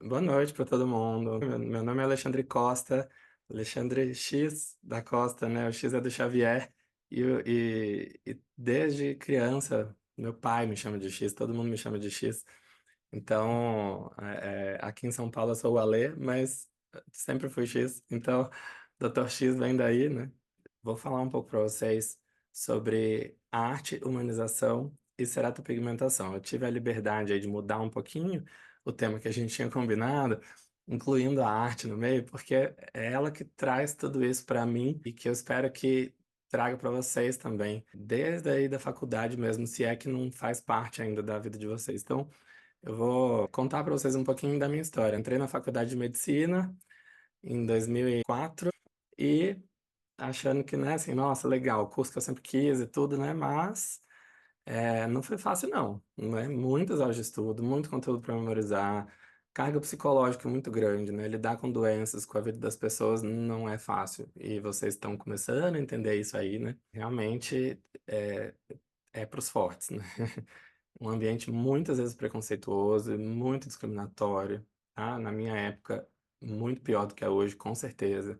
Boa noite para todo mundo. Meu nome é Alexandre Costa, Alexandre X da Costa, né? O X é do Xavier. E desde criança, meu pai me chama de X, todo mundo me chama de X. Então, aqui em São Paulo eu sou o Alê, mas sempre fui X. Então, Dr. X vem daí, né? Vou falar um pouco para vocês sobre arte, humanização e ceratopigmentação. Eu tive a liberdade aí de mudar um pouquinho o tema que a gente tinha combinado, incluindo a arte no meio, porque é ela que traz tudo isso para mim e que eu espero que traga para vocês também, desde aí da faculdade mesmo, se é que não faz parte ainda da vida de vocês. Então, eu vou contar para vocês um pouquinho da minha história. Entrei na faculdade de medicina em 2004 e achando que, né, assim, nossa, legal, o curso que eu sempre quis e tudo, né, mas não foi fácil, não, né, muitas aulas de estudo, muito conteúdo para memorizar, carga psicológica muito grande, né, lidar com doenças, com a vida das pessoas não é fácil, e vocês estão começando a entender isso aí, né, realmente é para os fortes, né, um ambiente muitas vezes preconceituoso, e muito discriminatório, tá, na minha época, muito pior do que é hoje, com certeza,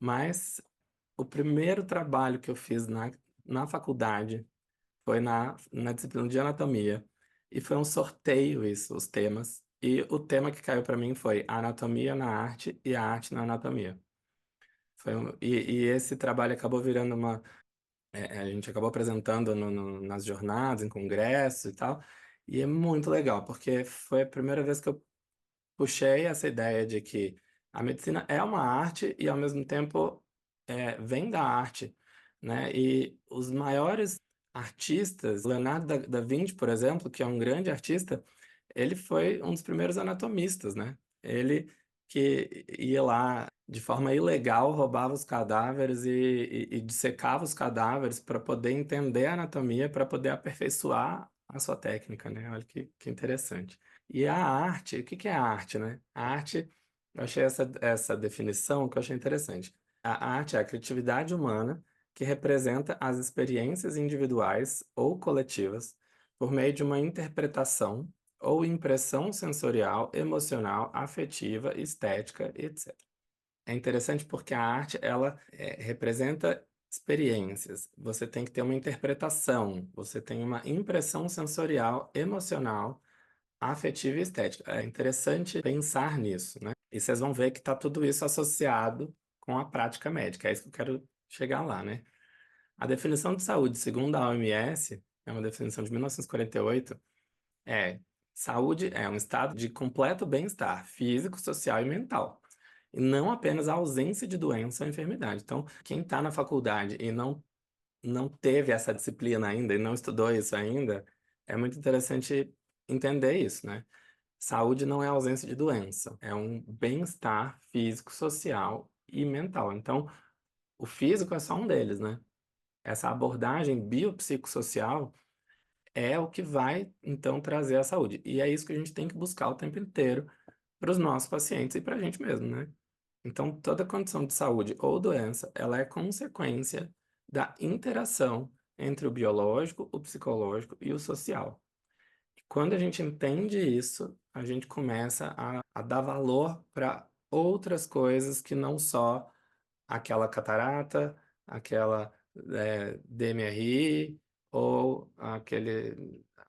mas o primeiro trabalho que eu fiz na faculdade foi na disciplina de anatomia. E foi um sorteio isso, os temas. E o tema que caiu para mim foi a anatomia na arte e a arte na anatomia. E esse trabalho acabou virando uma. A gente acabou apresentando nas jornadas, em congressos e tal. E é muito legal, porque foi a primeira vez que eu puxei essa ideia de que a medicina é uma arte e, ao mesmo tempo, vem da arte, né? E os maiores artistas, Leonardo da Vinci, por exemplo, que é um grande artista, ele foi um dos primeiros anatomistas, né? Ele que ia lá de forma ilegal, roubava os cadáveres e dissecava os cadáveres para poder entender a anatomia, para poder aperfeiçoar a sua técnica, né? Olha que interessante. E a arte, o que que é a arte, né? A arte, eu achei essa definição que eu achei interessante. A arte é a criatividade humana que representa as experiências individuais ou coletivas por meio de uma interpretação ou impressão sensorial, emocional, afetiva, estética, etc. É interessante porque a arte, ela representa experiências. Você tem que ter uma interpretação, você tem uma impressão sensorial, emocional, afetiva e estética. É interessante pensar nisso, né? E vocês vão ver que está tudo isso associado com a prática médica. É isso que eu quero chegar lá, né? A definição de saúde, segundo a OMS, é uma definição de 1948, é saúde é um estado de completo bem-estar físico, social e mental. E não apenas a ausência de doença ou enfermidade. Então, quem está na faculdade e não teve essa disciplina ainda e não estudou isso ainda, é muito interessante entender isso, né? Saúde não é ausência de doença, é um bem-estar físico, social e mental. Então, o físico é só um deles, né? Essa abordagem biopsicossocial é o que vai, então, trazer a saúde. E é isso que a gente tem que buscar o tempo inteiro para os nossos pacientes e para a gente mesmo, né? Então, toda condição de saúde ou doença, ela é consequência da interação entre o biológico, o psicológico e o social. Quando a gente entende isso, a gente começa a dar valor para outras coisas que não só aquela catarata, aquela DMRI ou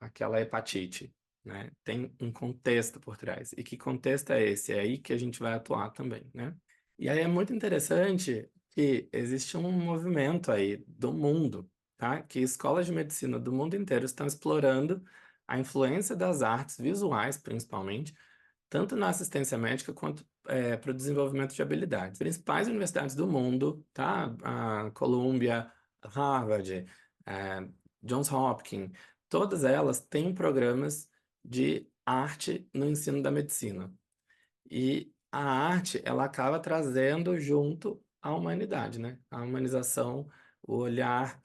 aquela hepatite, né? Tem um contexto por trás. E que contexto é esse? É aí que a gente vai atuar também, né? E aí é muito interessante que existe um movimento aí do mundo, tá? Que escolas de medicina do mundo inteiro estão explorando a influência das artes visuais, principalmente, tanto na assistência médica quanto para o desenvolvimento de habilidades. Principais universidades do mundo, tá? A Columbia, Harvard, Johns Hopkins, todas elas têm programas de arte no ensino da medicina. E a arte, ela acaba trazendo junto a humanidade, né? A humanização, o olhar.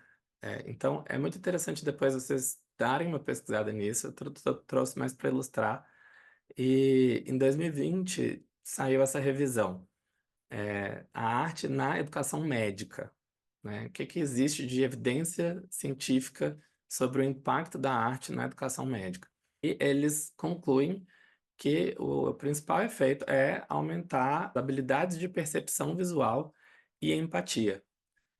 Então, é muito interessante depois vocês darem uma pesquisada nisso. Eu trouxe mais para ilustrar. E em 2020 saiu essa revisão, a arte na educação médica, né? O que que existe de evidência científica sobre o impacto da arte na educação médica? E eles concluem que o principal efeito é aumentar as habilidades de percepção visual e empatia.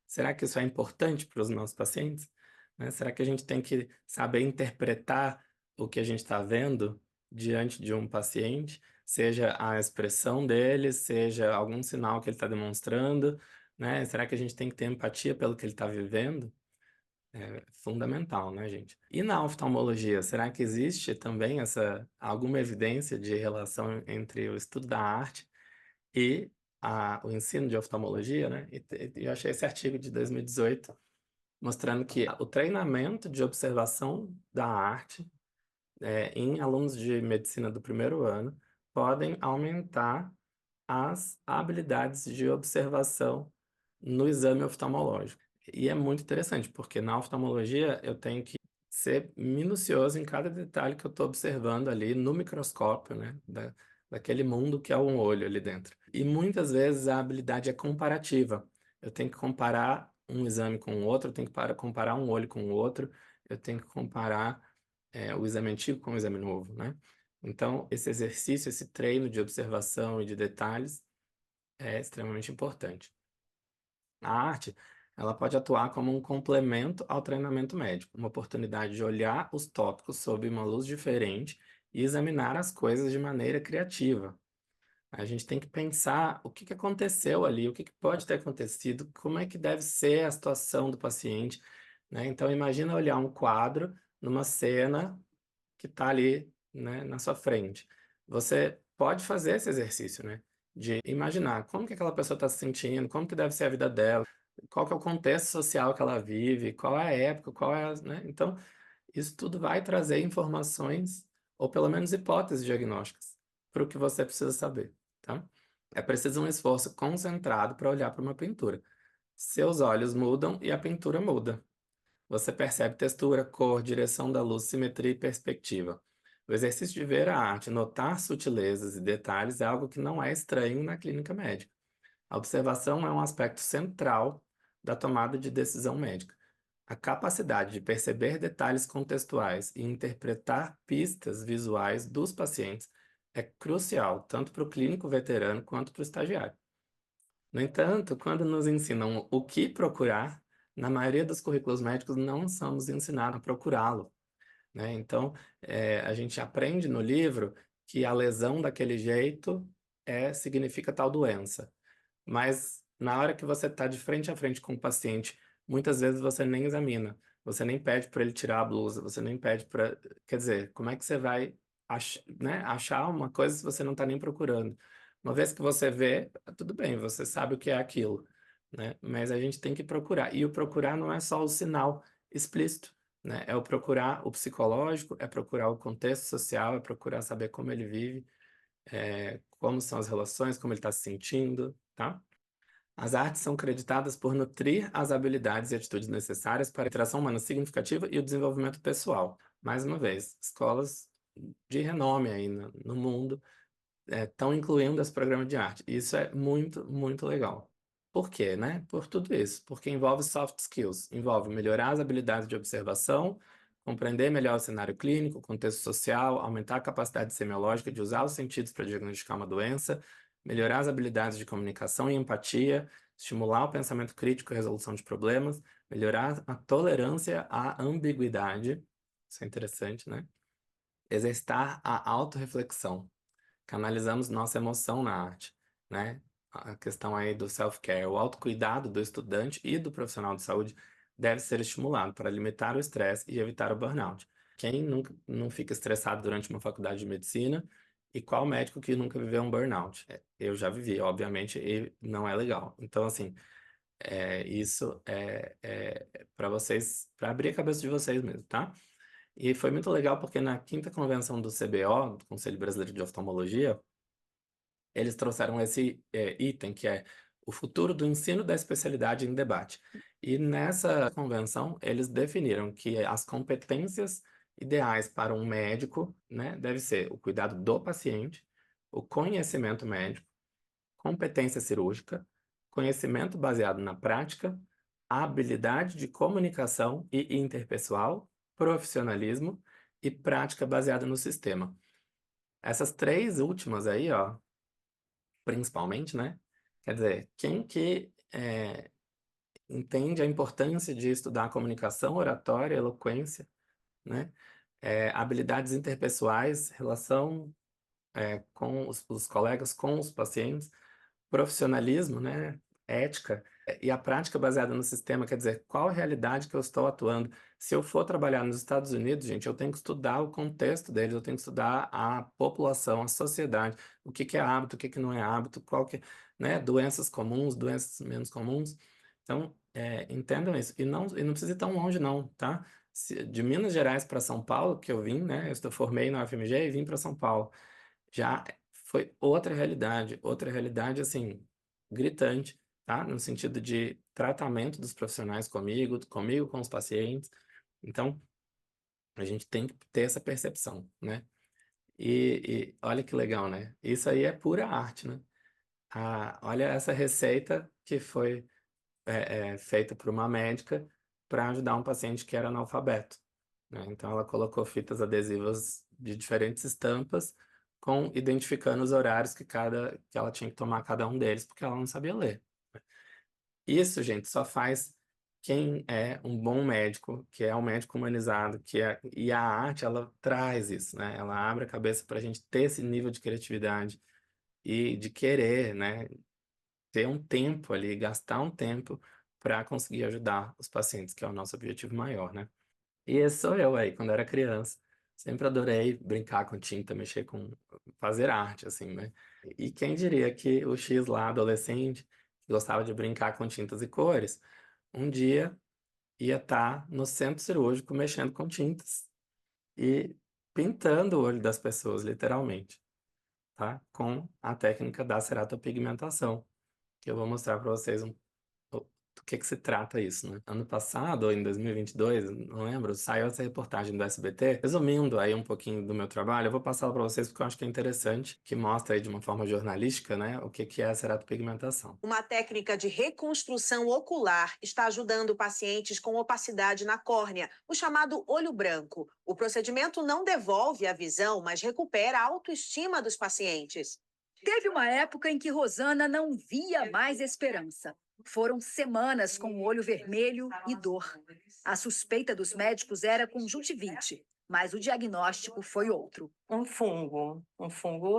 Será que isso é importante para os nossos pacientes? Né? Será que a gente tem que saber interpretar o que a gente está vendo diante de um paciente, seja a expressão dele, seja algum sinal que ele está demonstrando, né? Será que a gente tem que ter empatia pelo que ele está vivendo? É fundamental, né, gente? E na oftalmologia, será que existe também alguma evidência de relação entre o estudo da arte e o ensino de oftalmologia, né? E eu achei esse artigo de 2018 mostrando que o treinamento de observação da arte em alunos de medicina do primeiro ano podem aumentar as habilidades de observação no exame oftalmológico. E é muito interessante, porque na oftalmologia eu tenho que ser minucioso em cada detalhe que eu estou observando ali no microscópio, né? Daquele mundo que é um olho ali dentro. E muitas vezes a habilidade é comparativa. Eu tenho que comparar um exame com o outro, eu tenho que comparar um olho com o outro, eu tenho que comparar o exame antigo com o exame novo, né? Então, esse exercício, esse treino de observação e de detalhes é extremamente importante. A arte, ela pode atuar como um complemento ao treinamento médico, uma oportunidade de olhar os tópicos sob uma luz diferente e examinar as coisas de maneira criativa. A gente tem que pensar o que que aconteceu ali, o que que pode ter acontecido, como é que deve ser a situação do paciente, né? Então, imagina olhar um quadro numa cena que está ali, né, na sua frente. Você pode fazer esse exercício, né, de imaginar como que aquela pessoa está se sentindo, como que deve ser a vida dela, qual que é o contexto social que ela vive, qual é a época, qual é, né? Então, isso tudo vai trazer informações, ou pelo menos hipóteses diagnósticas, para o que você precisa saber, tá? É preciso um esforço concentrado para olhar para uma pintura. Seus olhos mudam e a pintura muda. Você percebe textura, cor, direção da luz, simetria e perspectiva. O exercício de ver a arte, notar sutilezas e detalhes é algo que não é estranho na clínica médica. A observação é um aspecto central da tomada de decisão médica. A capacidade de perceber detalhes contextuais e interpretar pistas visuais dos pacientes é crucial tanto para o clínico veterano quanto para o estagiário. No entanto, quando nos ensinam o que procurar, na maioria dos currículos médicos não somos ensinados a procurá-lo, né? Então, a gente aprende no livro que a lesão daquele jeito significa tal doença. Mas na hora que você está de frente a frente com o paciente, muitas vezes você nem examina, você nem pede para ele tirar a blusa, você nem pede para. Quer dizer, como é que você vai né, achar uma coisa se você não está nem procurando? Uma vez que você vê, tudo bem, você sabe o que é aquilo, né? Mas a gente tem que procurar. E o procurar não é só o sinal explícito, né? É o procurar o psicológico, é procurar o contexto social, é procurar saber como ele vive, como são as relações, como ele está se sentindo, tá? As artes são creditadas por nutrir as habilidades e atitudes necessárias para a interação humana significativa e o desenvolvimento pessoal. Mais uma vez, escolas de renome aí no mundo estão incluindo esse programa de arte. Isso é muito, muito legal. Por quê, né? Por tudo isso. Porque envolve soft skills, envolve melhorar as habilidades de observação, compreender melhor o cenário clínico, o contexto social, aumentar a capacidade semiológica de usar os sentidos para diagnosticar uma doença, melhorar as habilidades de comunicação e empatia, estimular o pensamento crítico e resolução de problemas, melhorar a tolerância à ambiguidade, isso é interessante, né? Exercitar a autorreflexão. Canalizamos nossa emoção na arte, né? A questão aí do self-care, o autocuidado do estudante e do profissional de saúde deve ser estimulado para limitar o estresse e evitar o burnout. Quem nunca não fica estressado durante uma faculdade de medicina e qual médico que nunca viveu um burnout? Eu já vivi, obviamente, e não é legal. Então, assim, isso é para vocês, para abrir a cabeça de vocês mesmo, tá? E foi muito legal porque na quinta convenção do CBO, do Conselho Brasileiro de Oftalmologia, eles trouxeram esse item que é o futuro do ensino da especialidade em debate. E nessa convenção, eles definiram que as competências ideais para um médico, né, deve ser o cuidado do paciente, o conhecimento médico, competência cirúrgica, conhecimento baseado na prática, habilidade de comunicação e interpessoal, profissionalismo e prática baseada no sistema. Essas três últimas aí, ó, principalmente, né? Quer dizer, quem que entende a importância de estudar comunicação, oratória, eloquência, né? Habilidades interpessoais, relação com os colegas, com os pacientes, profissionalismo, né? Ética, e a prática baseada no sistema, quer dizer, qual a realidade que eu estou atuando? Se eu for trabalhar nos Estados Unidos, gente, eu tenho que estudar o contexto deles, eu tenho que estudar a população, a sociedade, o que que é hábito, o que que não é hábito, qual que, né? Doenças comuns, doenças menos comuns. Então, entendam isso. E não precisa ir tão longe, não, tá? De Minas Gerais para São Paulo, que eu vim, né? Eu formei na UFMG e vim para São Paulo. Já foi outra realidade, assim, gritante, tá? No sentido de tratamento dos profissionais comigo com os pacientes. Então, a gente tem que ter essa percepção, né? E olha que legal, né? Isso aí é pura arte, né? Olha essa receita que foi feita por uma médica para ajudar um paciente que era analfabeto, né? Então, ela colocou fitas adesivas de diferentes estampas, identificando os horários que ela tinha que tomar cada um deles, porque ela não sabia ler. Isso, gente, só faz quem é um bom médico, que é um médico humanizado, e a arte, ela traz isso, né? Ela abre a cabeça para a gente ter esse nível de criatividade e de querer, né? Ter um tempo ali, gastar um tempo para conseguir ajudar os pacientes, que é o nosso objetivo maior, né? E esse sou eu aí, quando era criança. Sempre adorei brincar com tinta, fazer arte, assim, né? E quem diria que o X lá, adolescente, que gostava de brincar com tintas e cores, um dia ia estar no centro cirúrgico mexendo com tintas e pintando o olho das pessoas, literalmente, tá? Com a técnica da ceratopigmentação, que eu vou mostrar para vocês do que se trata isso, né? Ano passado, ou em 2022, não lembro, saiu essa reportagem do SBT, resumindo aí um pouquinho do meu trabalho, eu vou passar para vocês porque eu acho que é interessante, que mostra aí de uma forma jornalística, né, o que é a ceratopigmentação. Uma técnica de reconstrução ocular está ajudando pacientes com opacidade na córnea, o chamado olho branco. O procedimento não devolve a visão, mas recupera a autoestima dos pacientes. Teve uma época em que Rosana não via mais esperança. Foram semanas com o olho vermelho e dor. A suspeita dos médicos era conjuntivite, mas o diagnóstico foi outro. Um fungo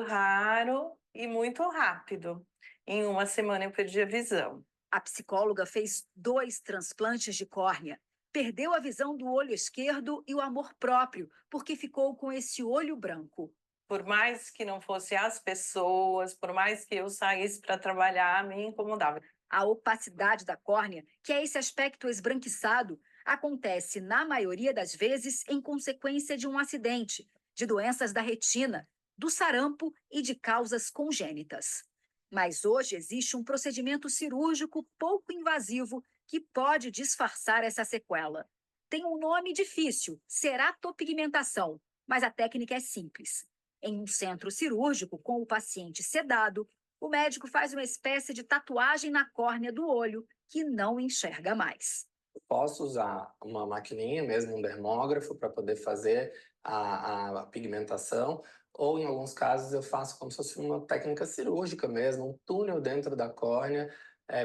raro e muito rápido. Em uma semana eu perdi a visão. A psicóloga fez 2 transplantes de córnea. Perdeu a visão do olho esquerdo e o amor próprio, porque ficou com esse olho branco. Por mais que não fosse as pessoas, por mais que eu saísse para trabalhar, me incomodava. A opacidade da córnea, que é esse aspecto esbranquiçado, acontece, na maioria das vezes, em consequência de um acidente, de doenças da retina, do sarampo e de causas congênitas. Mas hoje existe um procedimento cirúrgico pouco invasivo que pode disfarçar essa sequela. Tem um nome difícil, ceratopigmentação, mas a técnica é simples. Em um centro cirúrgico, com o paciente sedado, o médico faz uma espécie de tatuagem na córnea do olho que não enxerga mais. Posso usar uma maquininha, mesmo um dermógrafo, para poder fazer a pigmentação, ou em alguns casos eu faço como se fosse uma técnica cirúrgica mesmo, um túnel dentro da córnea,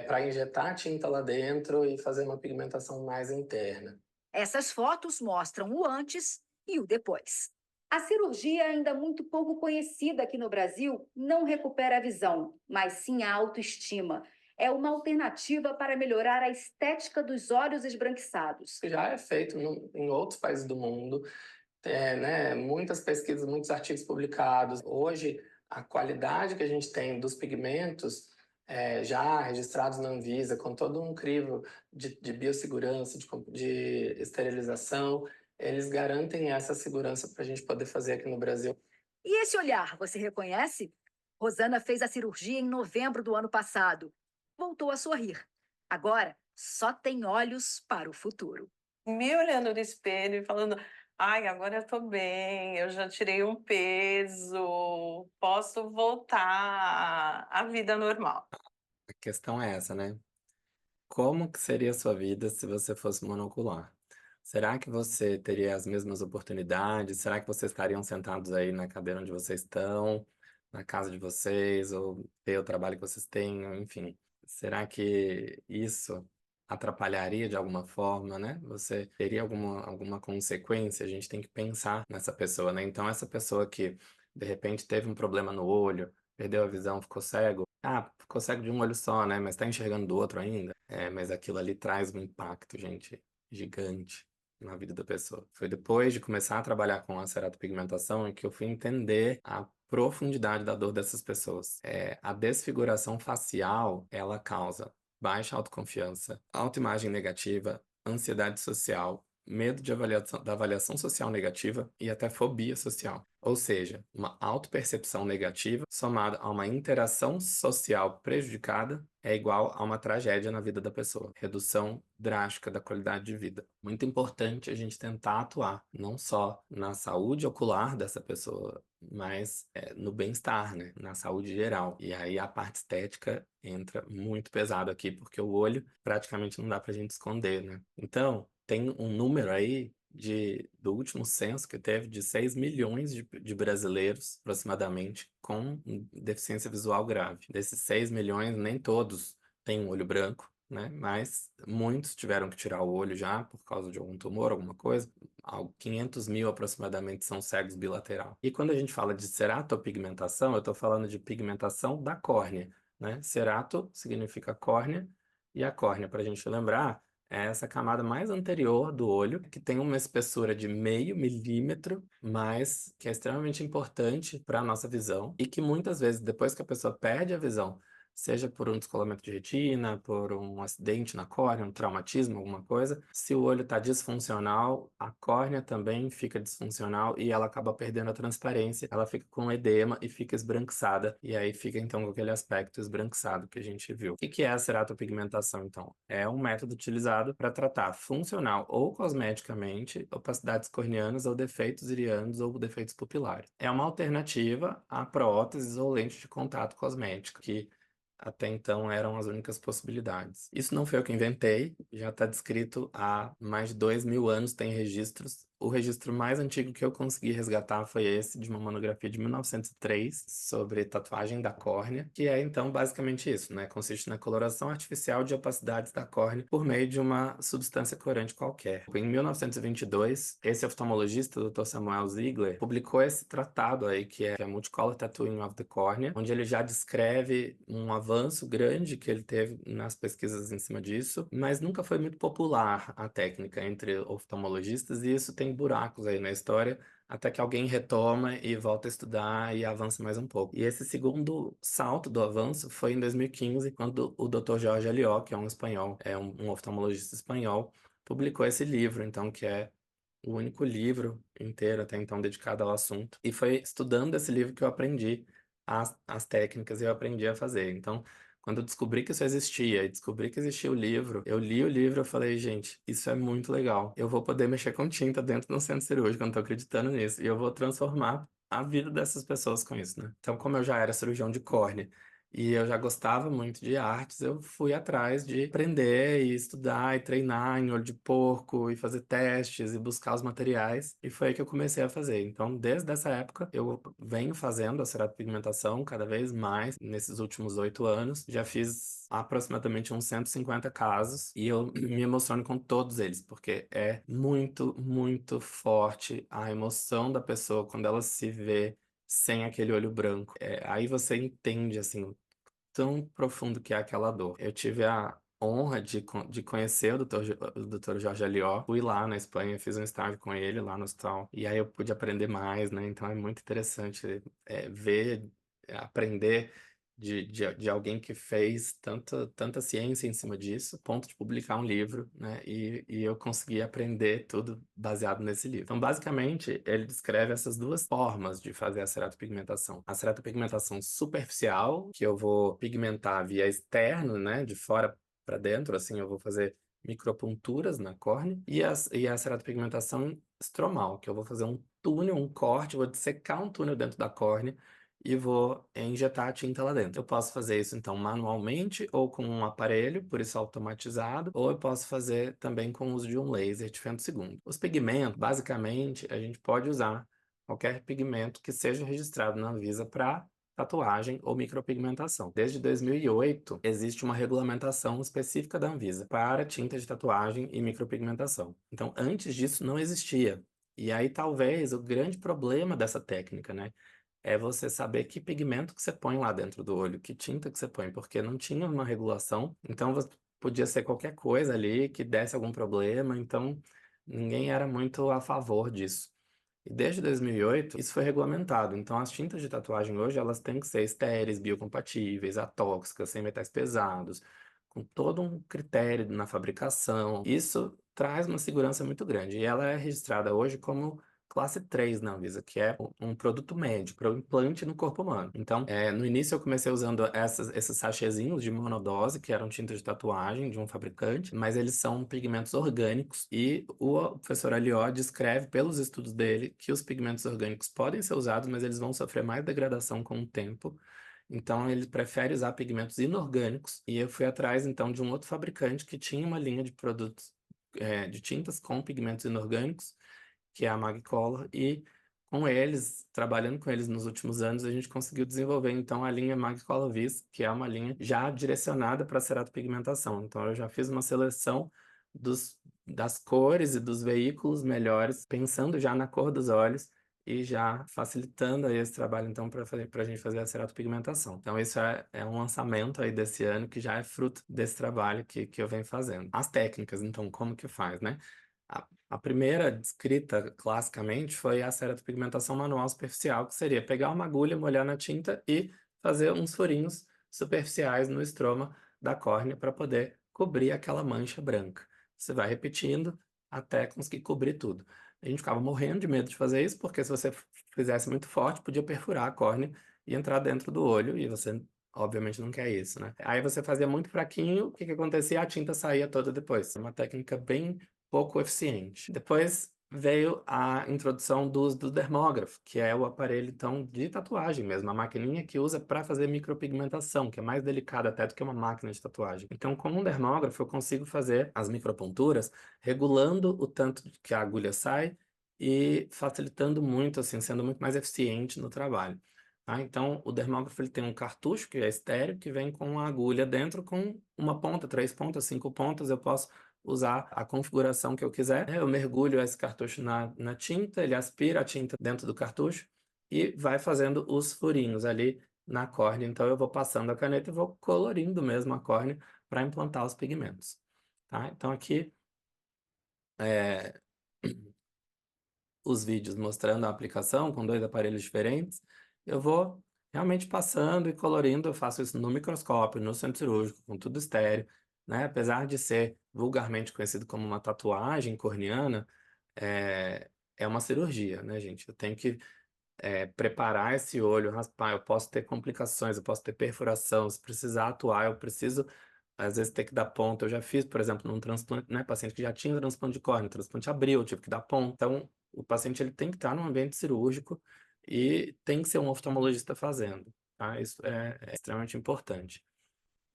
para injetar tinta lá dentro e fazer uma pigmentação mais interna. Essas fotos mostram o antes e o depois. A cirurgia, ainda muito pouco conhecida aqui no Brasil, não recupera a visão, mas sim a autoestima. É uma alternativa para melhorar a estética dos olhos esbranquiçados. Já é feito em outros países do mundo, né, muitas pesquisas, muitos artigos publicados. Hoje, a qualidade que a gente tem dos pigmentos já registrados na Anvisa, com todo um crivo de biossegurança, de esterilização, eles garantem essa segurança para a gente poder fazer aqui no Brasil. E esse olhar, você reconhece? Rosana fez a cirurgia em novembro do ano passado. Voltou a sorrir. Agora, só tem olhos para o futuro. Me olhando no espelho e falando: ai, agora eu tô bem, eu já tirei um peso, posso voltar à vida normal. A questão é essa, né? Como que seria a sua vida se você fosse monocular? Será que você teria as mesmas oportunidades? Será que vocês estariam sentados aí na cadeira onde vocês estão, na casa de vocês, ou ter o trabalho que vocês têm, enfim? Será que isso atrapalharia de alguma forma, né? Você teria alguma consequência? A gente tem que pensar nessa pessoa, né? Então, essa pessoa que de repente teve um problema no olho, perdeu a visão, ficou cego. Ah, ficou cego de um olho só, né? Mas tá enxergando do outro ainda. É, mas aquilo ali traz um impacto, gente, gigante na vida da pessoa. Foi depois de começar a trabalhar com a ceratopigmentação que eu fui entender a profundidade da dor dessas pessoas. A desfiguração facial, ela causa baixa autoconfiança, autoimagem negativa, ansiedade social, medo da avaliação social negativa e até fobia social. Ou seja, uma autopercepção negativa somada a uma interação social prejudicada é igual a uma tragédia na vida da pessoa. Redução drástica da qualidade de vida. Muito importante a gente tentar atuar não só na saúde ocular dessa pessoa, mas no bem-estar, né? Na saúde geral. E aí a parte estética entra muito pesado aqui, porque o olho praticamente não dá pra gente esconder, né? Então, tem um número aí do último censo que teve de 6 milhões de brasileiros, aproximadamente, com deficiência visual grave. Desses 6 milhões, nem todos têm um olho branco, né? Mas muitos tiveram que tirar o olho já por causa de algum tumor, alguma coisa. 500 mil aproximadamente são cegos bilateral. E quando a gente fala de ceratopigmentação, eu estou falando de pigmentação da córnea, né? Cerato significa córnea, e a córnea, para a gente lembrar, é essa camada mais anterior do olho, que tem uma espessura de 0,5 milímetro, mas que é extremamente importante para a nossa visão e que muitas vezes, depois que a pessoa perde a visão, seja por um descolamento de retina, por um acidente na córnea, um traumatismo, alguma coisa, se o olho está disfuncional, a córnea também fica disfuncional e ela acaba perdendo a transparência, ela fica com edema e fica esbranquiçada, e aí fica então com aquele aspecto esbranquiçado que a gente viu. O que é a ceratopigmentação, então? É um método utilizado para tratar funcional ou cosmeticamente opacidades corneanas ou defeitos irianos ou defeitos pupilares. É uma alternativa a próteses ou lente de contato cosmética, que até então eram as únicas possibilidades. Isso não foi eu que inventei, já está descrito há mais de 2.000 anos, tem registros. O registro mais antigo que eu consegui resgatar foi esse, de uma monografia de 1903, sobre tatuagem da córnea, que é então basicamente isso, né? Consiste na coloração artificial de opacidades da córnea por meio de uma substância corante qualquer. Em 1922, esse oftalmologista, o Dr. Samuel Ziegler, publicou esse tratado aí, que é Multicolor Tattooing of the Cornea, onde ele já descreve um avanço grande que ele teve nas pesquisas em cima disso, mas nunca foi muito popular a técnica entre oftalmologistas, e isso tem buracos aí na história, até que alguém retoma e volta a estudar e avança mais um pouco. E esse segundo salto do avanço foi em 2015, quando o Dr. Jorge Alió, que é um espanhol, um oftalmologista espanhol, publicou esse livro, então, que é o único livro inteiro até então dedicado ao assunto. E foi estudando esse livro que eu aprendi as técnicas e eu aprendi a fazer. Então, quando eu descobri que isso existia e descobri que existia o livro, eu li o livro e falei, gente, isso é muito legal. Eu vou poder mexer com tinta dentro de um centro cirúrgico, eu não tô acreditando nisso. E eu vou transformar a vida dessas pessoas com isso, né? Então, como eu já era cirurgião de córnea, e eu já gostava muito de artes, eu fui atrás de aprender e estudar e treinar em olho de porco e fazer testes e buscar os materiais. E foi aí que eu comecei a fazer. Então, desde essa época, eu venho fazendo a ceratopigmentação cada vez mais nesses últimos 8 anos. Já fiz aproximadamente uns 150 casos e eu me emociono com todos eles, porque é muito, muito forte a emoção da pessoa quando ela se vê sem aquele olho branco. Aí você entende, assim, o tão profundo que é aquela dor. Eu tive a honra de conhecer o Dr. Jorge Alió. Fui lá na Espanha, fiz um estágio com ele lá no hospital. E aí eu pude aprender mais, né? Então é muito interessante ver, aprender de alguém que fez tanta ciência em cima disso, a ponto de publicar um livro, né? E eu consegui aprender tudo baseado nesse livro. Então, basicamente, ele descreve essas duas formas de fazer a ceratopigmentação. A ceratopigmentação superficial, que eu vou pigmentar via externo, né? De fora para dentro, assim, eu vou fazer micropunturas na córnea, e a ceratopigmentação estromal, que eu vou fazer um túnel, um corte, vou dissecar um túnel dentro da córnea e vou injetar a tinta lá dentro. Eu posso fazer isso, então, manualmente ou com um aparelho, por isso automatizado, ou eu posso fazer também com o uso de um laser de femtosegundo. Os pigmentos, basicamente, a gente pode usar qualquer pigmento que seja registrado na Anvisa para tatuagem ou micropigmentação. Desde 2008, existe uma regulamentação específica da Anvisa para tinta de tatuagem e micropigmentação. Então, antes disso, não existia. E aí, talvez, o grande problema dessa técnica, né? É você saber que pigmento que você põe lá dentro do olho, que tinta que você põe, porque não tinha uma regulação, então podia ser qualquer coisa ali que desse algum problema, então ninguém era muito a favor disso. E desde 2008, isso foi regulamentado, então as tintas de tatuagem hoje, elas têm que ser estéreis, biocompatíveis, atóxicas, sem metais pesados, com todo um critério na fabricação. Isso traz uma segurança muito grande, e ela é registrada hoje como classe 3 na Anvisa, que é um produto médico para o implante no corpo humano. Então, no início eu comecei usando esses sachêzinhos de monodose, que eram tintas de tatuagem de um fabricante, mas eles são pigmentos orgânicos e o professor Alió descreve pelos estudos dele que os pigmentos orgânicos podem ser usados, mas eles vão sofrer mais degradação com o tempo. Então, ele prefere usar pigmentos inorgânicos e eu fui atrás, então, de um outro fabricante que tinha uma linha de produtos, de tintas com pigmentos inorgânicos, que é a Magcolor, e com eles, trabalhando com eles nos últimos anos, a gente conseguiu desenvolver então a linha Magcolor Vis, que é uma linha já direcionada para ceratopigmentação. Então eu já fiz uma seleção das cores e dos veículos melhores, pensando já na cor dos olhos e já facilitando aí esse trabalho então para a gente fazer a ceratopigmentação. Então isso é um lançamento aí desse ano que já é fruto desse trabalho que eu venho fazendo. As técnicas, então, como que faz, né? A primeira descrita classicamente foi a ceratopigmentação manual superficial, que seria pegar uma agulha, molhar na tinta e fazer uns furinhos superficiais no estroma da córnea para poder cobrir aquela mancha branca. Você vai repetindo até conseguir cobrir tudo. A gente ficava morrendo de medo de fazer isso, porque se você fizesse muito forte, podia perfurar a córnea e entrar dentro do olho, e você obviamente não quer isso, né? Aí você fazia muito fraquinho, o que que acontecia? A tinta saía toda depois. É uma técnica bem pouco eficiente. Depois veio a introdução do uso do dermógrafo, que é o aparelho então de tatuagem mesmo, a maquininha que usa para fazer micropigmentação, que é mais delicada até do que uma máquina de tatuagem. Então, com um dermógrafo eu consigo fazer as microponturas regulando o tanto que a agulha sai e facilitando muito, assim, sendo muito mais eficiente no trabalho. Tá? Então, o dermógrafo ele tem um cartucho que é estéreo, que vem com uma agulha dentro com uma ponta, 3 pontas, 5 pontas. Eu posso usar a configuração que eu quiser, né? Eu mergulho esse cartucho na tinta, ele aspira a tinta dentro do cartucho e vai fazendo os furinhos ali na córnea. Então, eu vou passando a caneta e vou colorindo mesmo a córnea para implantar os pigmentos. Tá? Então, aqui é, os vídeos mostrando a aplicação com 2 aparelhos diferentes, eu vou realmente passando e colorindo. Eu faço isso no microscópio, no centro cirúrgico, com tudo estéreo, né? Apesar de ser vulgarmente conhecido como uma tatuagem corneana, é uma cirurgia, né, gente? Eu tenho que preparar esse olho, raspar, eu posso ter complicações, eu posso ter perfuração, se precisar atuar, eu preciso, às vezes, ter que dar ponta. Eu já fiz, por exemplo, num transplante, né, paciente que já tinha transplante de córnea, o transplante abriu, eu tive que dar ponta. Então, o paciente ele tem que estar num ambiente cirúrgico e tem que ser um oftalmologista fazendo, tá? Isso é extremamente importante.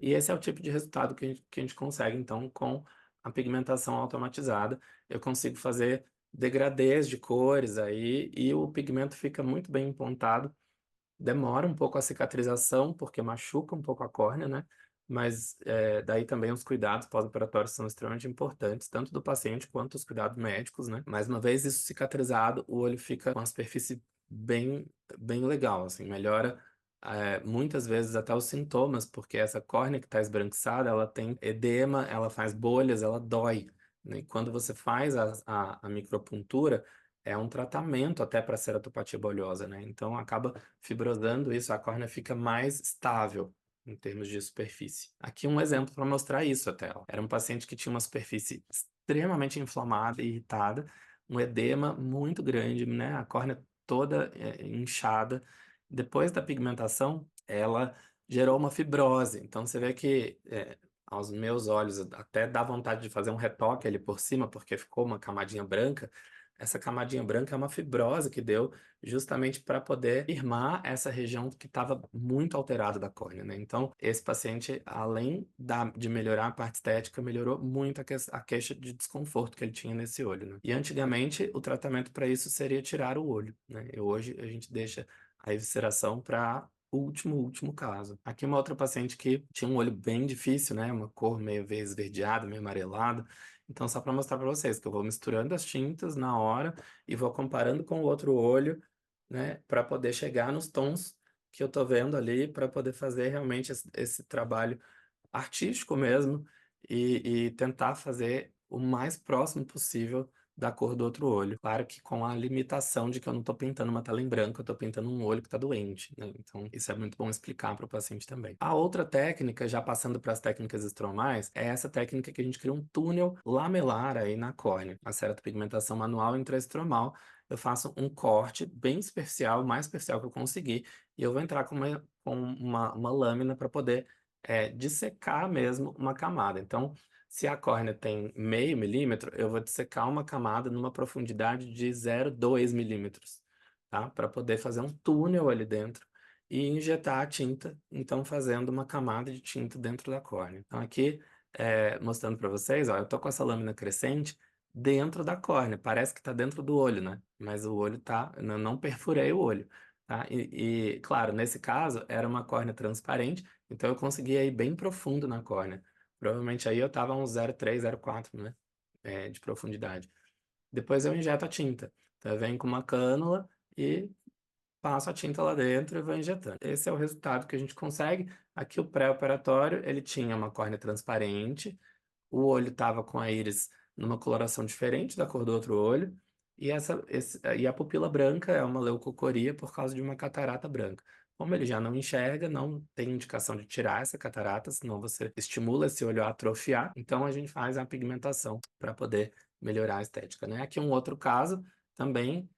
E esse é o tipo de resultado que a gente consegue, então, com a pigmentação automatizada. Eu consigo fazer degradês de cores aí e o pigmento fica muito bem implantado. Demora um pouco a cicatrização, porque machuca um pouco a córnea, né? Mas daí também os cuidados pós-operatórios são extremamente importantes, tanto do paciente quanto os cuidados médicos, né? Mas uma vez isso cicatrizado, o olho fica com uma superfície bem, bem legal, assim, melhora muitas vezes até os sintomas, porque essa córnea que está esbranquiçada, ela tem edema, ela faz bolhas, ela dói, né? E quando você faz a micropuntura, é um tratamento até para ceratopatia bolhosa, né? Então acaba fibrosando isso, a córnea fica mais estável em termos de superfície. Aqui um exemplo para mostrar isso até, ó. Era um paciente que tinha uma superfície extremamente inflamada e irritada, um edema muito grande, né? A córnea toda inchada. Depois da pigmentação, ela gerou uma fibrose. Então você vê que aos meus olhos até dá vontade de fazer um retoque ali por cima, porque ficou uma camadinha branca, essa camadinha branca é uma fibrose que deu justamente para poder firmar essa região que estava muito alterada da córnea, né? Então, esse paciente, além de melhorar a parte estética, melhorou muito a queixa de desconforto que ele tinha nesse olho, né? E antigamente, o tratamento para isso seria tirar o olho, né? E hoje a gente deixa a evisceração para último caso. Aqui uma outra paciente que tinha um olho bem difícil, né? Uma cor meio esverdeada, meio amarelada. Então, só para mostrar para vocês que eu vou misturando as tintas na hora e vou comparando com o outro olho, né? Para poder chegar nos tons que eu tô vendo ali, para poder fazer realmente esse trabalho artístico mesmo e tentar fazer o mais próximo possível da cor do outro olho. Claro que com a limitação de que eu não estou pintando uma tela em branco, eu estou pintando um olho que está doente, né? Então, isso é muito bom explicar para o paciente também. A outra técnica, já passando para as técnicas estromais, é essa técnica que a gente cria um túnel lamelar aí na córnea. A ceratopigmentação manual intraestromal, eu faço um corte bem superficial, o mais superficial que eu conseguir, e eu vou entrar com uma lâmina para poder dissecar mesmo uma camada. Então, se a córnea tem meio milímetro, eu vou dissecar uma camada numa profundidade de 0,2 milímetros, tá? Para poder fazer um túnel ali dentro e injetar a tinta, então fazendo uma camada de tinta dentro da córnea. Então, aqui, mostrando para vocês, ó, eu tô com essa lâmina crescente dentro da córnea. Parece que está dentro do olho, né? Mas o olho tá, eu não perfurei o olho. Tá? Claro, nesse caso, era uma córnea transparente, então eu conseguia ir bem profundo na córnea. Provavelmente aí eu estava uns 0,3, 0,4, né? De profundidade. Depois eu injeto a tinta. Então eu venho com uma cânula e passo a tinta lá dentro e vou injetando. Esse é o resultado que a gente consegue. Aqui o pré-operatório, ele tinha uma córnea transparente, o olho estava com a íris numa coloração diferente da cor do outro olho, e a pupila branca é uma leucocoria por causa de uma catarata branca. Como ele já não enxerga, não tem indicação de tirar essa catarata, senão você estimula esse olho a atrofiar. Então a gente faz a pigmentação para poder melhorar a estética, né? Aqui um outro caso também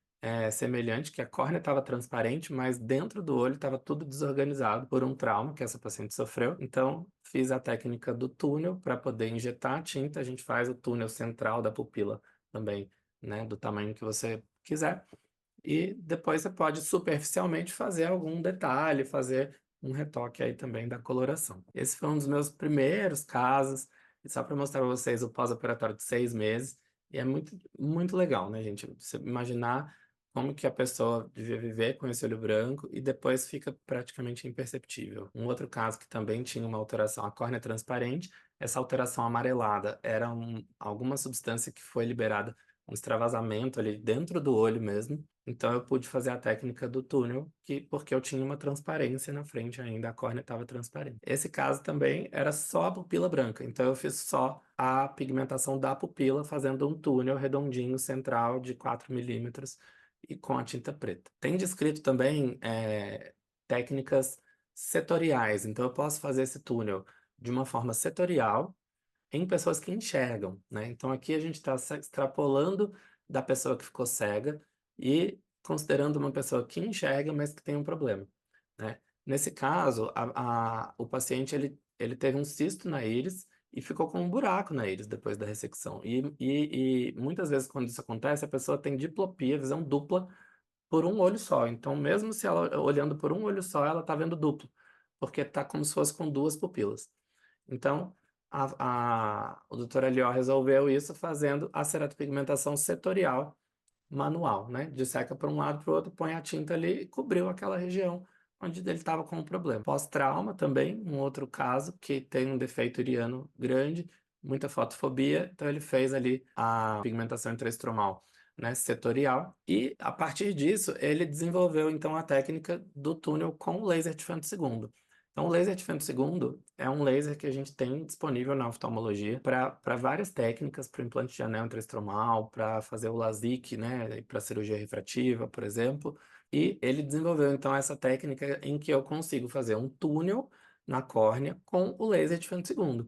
semelhante, que a córnea estava transparente, mas dentro do olho estava tudo desorganizado por um trauma que essa paciente sofreu. Então, fiz a técnica do túnel para poder injetar a tinta. A gente faz o túnel central da pupila também, né, do tamanho que você quiser. E depois você pode superficialmente fazer algum detalhe, fazer um retoque aí também da coloração. Esse foi um dos meus primeiros casos, e só para mostrar para vocês o pós-operatório de 6 meses. E é muito, muito legal, né, gente? Você imaginar como que a pessoa devia viver com esse olho branco e depois fica praticamente imperceptível. Um outro caso que também tinha uma alteração, a córnea transparente, essa alteração amarelada era alguma substância que foi liberada, um extravasamento ali dentro do olho mesmo. Então eu pude fazer a técnica do túnel, porque eu tinha uma transparência na frente ainda, a córnea estava transparente. Esse caso também era só a pupila branca, então eu fiz só a pigmentação da pupila, fazendo um túnel redondinho central de 4 milímetros e com a tinta preta. Tem descrito também técnicas setoriais, então eu posso fazer esse túnel de uma forma setorial em pessoas que enxergam, né? Então aqui a gente está extrapolando da pessoa que ficou cega e considerando uma pessoa que enxerga, mas que tem um problema, né? Nesse caso, o paciente ele teve um cisto na íris e ficou com um buraco na íris depois da ressecção. E muitas vezes, quando isso acontece, a pessoa tem diplopia, visão dupla, por um olho só. Então, mesmo se ela olhando por um olho só, ela está vendo duplo, porque está como se fosse com duas pupilas. Então, o Dr. Elió resolveu isso fazendo a ceratopigmentação setorial manual, né? Disseca para um lado para o outro, põe a tinta ali e cobriu aquela região onde ele estava com o problema. Pós-trauma também, um outro caso que tem um defeito iriano grande, muita fotofobia, então ele fez ali a pigmentação intraestromal, né, setorial, e a partir disso ele desenvolveu então a técnica do túnel com laser de Fento segundo. Então, o laser de Fento segundo é um laser que a gente tem disponível na oftalmologia para várias técnicas, para o implante de anel intraestromal, para fazer o LASIK, né, para cirurgia refrativa, por exemplo. E ele desenvolveu, então, essa técnica em que eu consigo fazer um túnel na córnea com o laser de Fento segundo.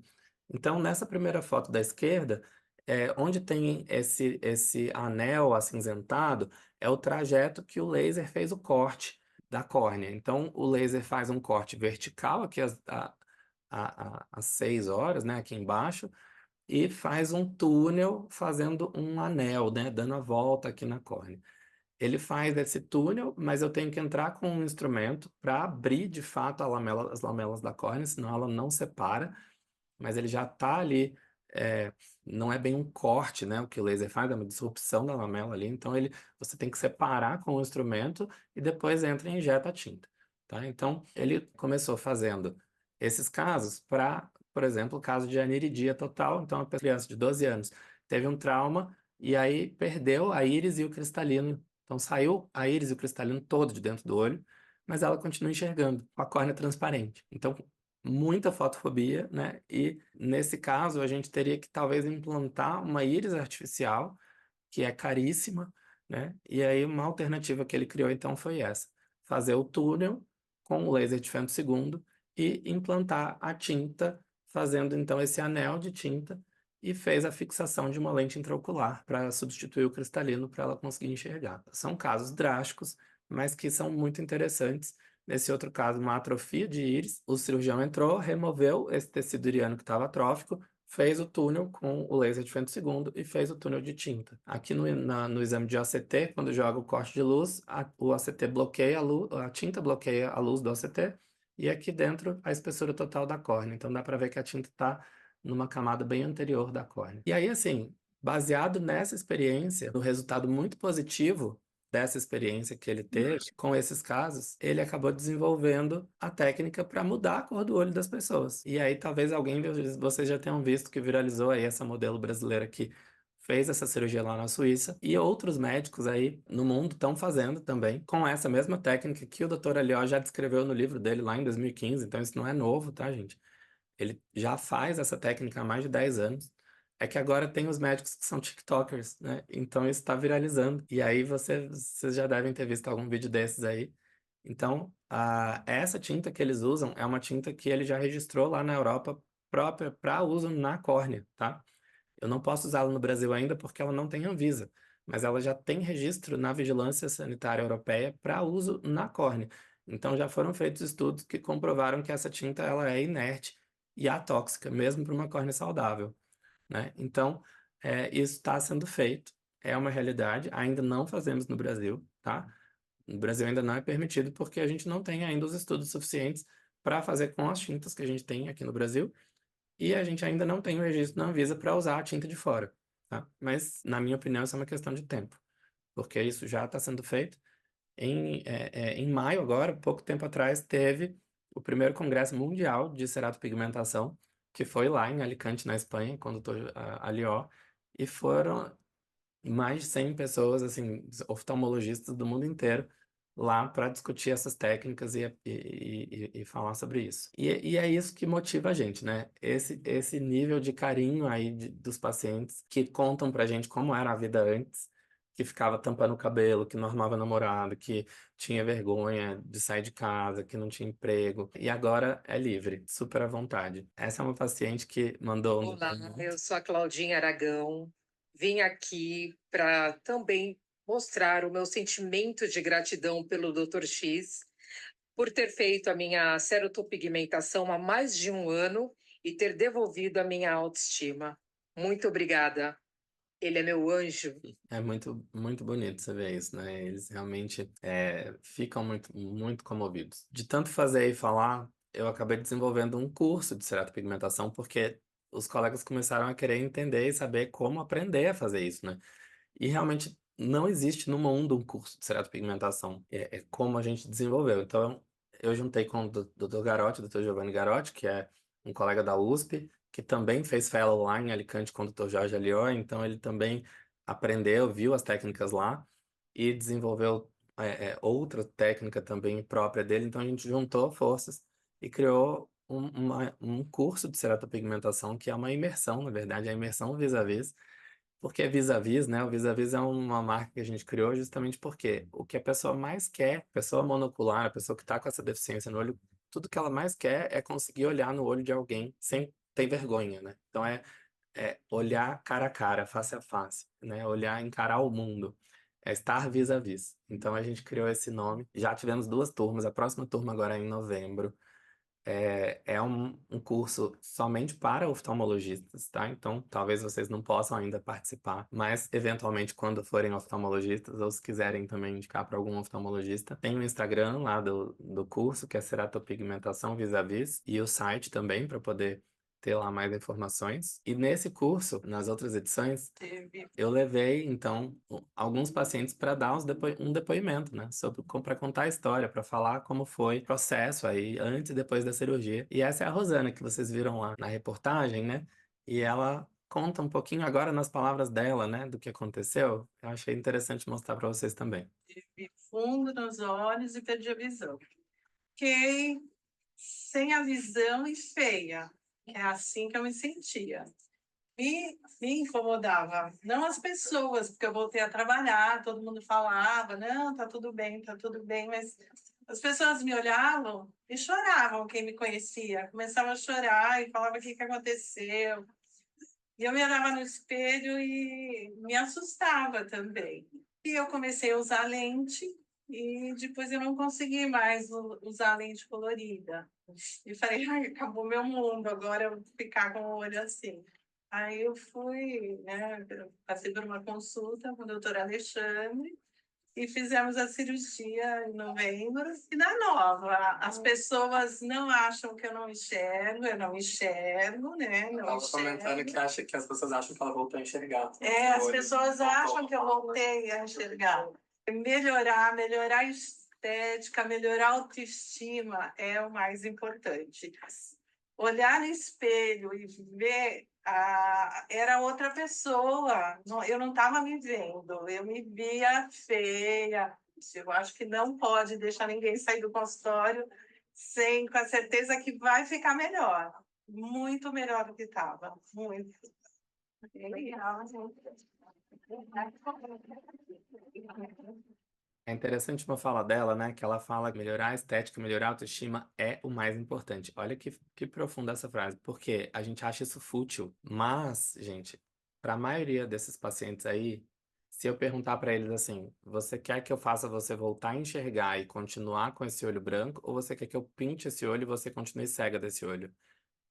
Então, nessa primeira foto da esquerda, onde tem esse anel acinzentado, é o trajeto que o laser fez o corte da córnea. Então, o laser faz um corte vertical aqui às 6 horas, né, aqui embaixo, e faz um túnel fazendo um anel, né, dando a volta aqui na córnea. Ele faz esse túnel, mas eu tenho que entrar com um instrumento para abrir de fato as lamelas da córnea, senão ela não separa, mas ele já está ali, é, não é bem um corte, né, o que o laser faz, é uma disrupção da lamela ali, então você tem que separar com o instrumento e depois entra e injeta a tinta, tá? Então, ele começou fazendo esses casos para, por exemplo, o caso de aniridia total, então a criança de 12 anos teve um trauma e aí perdeu a íris e o cristalino, então saiu a íris e o cristalino todo de dentro do olho, mas ela continua enxergando, com a córnea transparente. Então, muita fotofobia, né? E nesse caso a gente teria que talvez implantar uma íris artificial, que é caríssima, né? E aí uma alternativa que ele criou então foi essa: fazer o túnel com o laser de femtosegundo e implantar a tinta, fazendo então esse anel de tinta e fez a fixação de uma lente intraocular para substituir o cristalino para ela conseguir enxergar. São casos drásticos, mas que são muito interessantes. Nesse outro caso, uma atrofia de íris, o cirurgião entrou, removeu esse tecido iriano que estava atrófico, fez o túnel com o laser de femtosegundo e fez o túnel de tinta. Aqui no exame de OCT, quando joga o corte de luz, o OCT bloqueia a luz, a tinta bloqueia a luz do OCT, e aqui dentro a espessura total da córnea. Então dá para ver que a tinta está numa camada bem anterior da córnea. E aí, assim, baseado nessa experiência, no resultado muito positivo dessa experiência que ele teve com esses casos, ele acabou desenvolvendo a técnica para mudar a cor do olho das pessoas. E aí talvez vocês já tenham visto que viralizou aí essa modelo brasileira que fez essa cirurgia lá na Suíça, e outros médicos aí no mundo estão fazendo também com essa mesma técnica que o Dr. Alió já descreveu no livro dele lá em 2015, então isso não é novo, tá, gente? Ele já faz essa técnica há mais de 10 anos. É que agora tem os médicos que são TikTokers, né? Então isso está viralizando. E aí vocês já devem ter visto algum vídeo desses aí. Então, essa tinta que eles usam é uma tinta que ele já registrou lá na Europa própria para uso na córnea, tá? Eu não posso usá-la no Brasil ainda porque ela não tem Anvisa, mas ela já tem registro na Vigilância Sanitária Europeia para uso na córnea. Então já foram feitos estudos que comprovaram que essa tinta ela é inerte e atóxica, mesmo para uma córnea saudável, né? Então, isso está sendo feito, é uma realidade, ainda não fazemos no Brasil, tá? No Brasil ainda não é permitido porque a gente não tem ainda os estudos suficientes para fazer com as tintas que a gente tem aqui no Brasil e a gente ainda não tem o registro na Anvisa para usar a tinta de fora, tá? Mas, na minha opinião, isso é uma questão de tempo, porque isso já está sendo feito. Em maio agora, pouco tempo atrás, teve o primeiro Congresso Mundial de Ceratopigmentação, que foi lá em Alicante, na Espanha, quando estou ali, ó, e foram mais de 100 pessoas, assim, oftalmologistas do mundo inteiro, lá para discutir essas técnicas e falar sobre isso. E é isso que motiva a gente, né? Esse nível de carinho aí dos pacientes que contam pra gente como era a vida antes, que ficava tampando o cabelo, que não arrumava namorado, que tinha vergonha de sair de casa, que não tinha emprego, e agora é livre, super à vontade. Essa é uma paciente que mandou um Olá, depoimento. eu sou a Claudinha Aragão. Vim aqui para também mostrar o meu sentimento de gratidão pelo Dr. X por ter feito a minha cerotopigmentação há mais de um ano e ter devolvido a minha autoestima. Muito obrigada. Ele é meu anjo. É muito, muito bonito você ver isso, né? Eles realmente ficam muito, muito comovidos. De tanto fazer e falar, eu acabei desenvolvendo um curso de ceratopigmentação, porque os colegas começaram a querer entender e saber como aprender a fazer isso, né? E realmente não existe no mundo um curso de ceratopigmentação. É como a gente desenvolveu. Então, eu juntei com o Dr. Garotti, o Dr. Giovanni Garotti, que é um colega da USP, que também fez fellow lá em Alicante com o Dr. Jorge Alió, então ele também aprendeu, viu as técnicas lá e desenvolveu outra técnica também própria dele. Então, a gente juntou forças e criou um curso de ceratopigmentação, que é uma imersão, na verdade, é a imersão vis-a-vis, porque é vis-a-vis, né? O vis-a-vis é uma marca que a gente criou justamente porque o que a pessoa mais quer, a pessoa monocular, a pessoa que está com essa deficiência no olho, tudo que ela mais quer é conseguir olhar no olho de alguém sem ter vergonha, né? Então é olhar cara a cara, face a face, né? Olhar, encarar o mundo. É estar vis-a-vis. Então a gente criou esse nome. Já tivemos 2 turmas, a próxima turma agora é em novembro. É um curso somente para oftalmologistas, tá? Então, talvez vocês não possam ainda participar, mas eventualmente, quando forem oftalmologistas ou se quiserem também indicar para algum oftalmologista, tem o Instagram lá do curso, que é Ceratopigmentação Vis-a-Vis, e o site também para poder ter lá mais informações. E nesse curso, nas outras edições, eu levei, então, alguns pacientes para dar um depoimento, né? Para contar a história, para falar como foi o processo aí, antes e depois da cirurgia. E essa é a Rosana, que vocês viram lá na reportagem, né? E ela conta um pouquinho agora nas palavras dela, né? Do que aconteceu. Eu achei interessante mostrar para vocês também. Tive fundo nos olhos e perdi a visão. Fiquei sem a visão e feia. É assim que eu me sentia. Me incomodava, não as pessoas, porque eu voltei a trabalhar, todo mundo falava, não, tá tudo bem, mas as pessoas me olhavam e choravam, quem me conhecia, começava a chorar e falava o que aconteceu. E eu me olhava no espelho e me assustava também. E eu comecei a usar lente e depois eu não consegui mais usar lente colorida. E falei, ai, acabou meu mundo, agora eu vou ficar com o olho assim. Aí eu fui, né, passei por uma consulta com o doutor Alexandre e fizemos a cirurgia em novembro. E na nova, as pessoas não acham que eu não enxergo, né? Não Estava comentando enxergo. que as pessoas acham que ela voltou a enxergar. As pessoas acham que eu voltei a enxergar. Melhorar a estética, melhorar a autoestima é o mais importante. Olhar no espelho e ver era outra pessoa. Eu não estava me vendo, eu me via feia. Eu acho que não pode deixar ninguém sair do consultório sem com a certeza que vai ficar melhor. Muito melhor do que estava. Muito. É interessante uma fala dela, né? Que ela fala que melhorar a estética, melhorar a autoestima é o mais importante. Olha que profunda essa frase, porque a gente acha isso fútil, mas, gente, para a maioria desses pacientes aí, se eu perguntar para eles assim, você quer que eu faça você voltar a enxergar e continuar com esse olho branco, ou você quer que eu pinte esse olho e você continue cega desse olho?